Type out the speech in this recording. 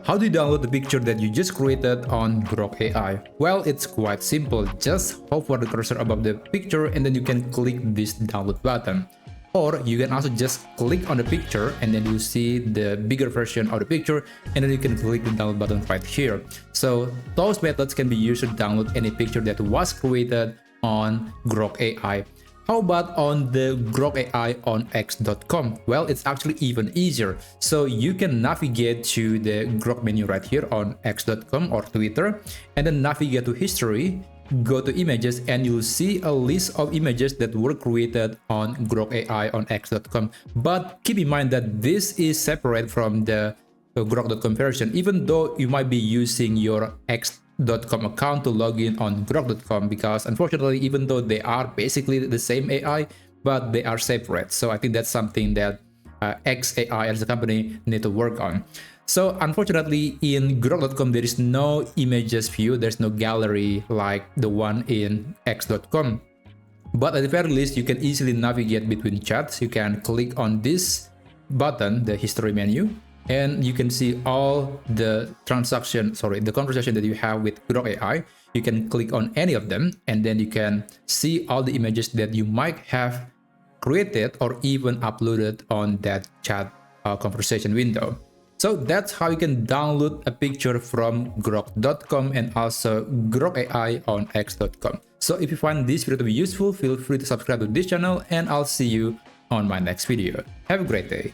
How do you download the picture that you just created on Grok AI? Well, it's quite simple. Just hover the cursor above the picture and then you can click this download button. Or you can also just click on the picture and then you see the bigger version of the picture and then you can click the download button right here. So those methods can be used to download any picture that was created on Grok AI. How about on the Grok AI on X.com? Well, it's actually even easier. So you can navigate to the Grok menu right here on X.com or Twitter and then navigate to history, go to images, and you'll see a list of images that were created on Grok AI on X.com. But keep in mind that this is separate from the Grok.com version, even though you might be using your X.com account to log in on Grok.com, because unfortunately, even though they are basically the same AI, but they are separate. So I think that's something that X AI as a company need to work on. So unfortunately, in Grok.com, there is no images view, there's no gallery like the one in X.com. But at the very least, you can easily navigate between chats. You can click on this button, the history menu, and you can see all the the conversation that you have with Grok AI. You can click on any of them, and then you can see all the images that you might have created or even uploaded on that chat conversation window. So that's how you can download a picture from Grok.com and also Grok AI on X.com. So if you find this video to be useful, feel free to subscribe to this channel and I'll see you on my next video. Have a great day.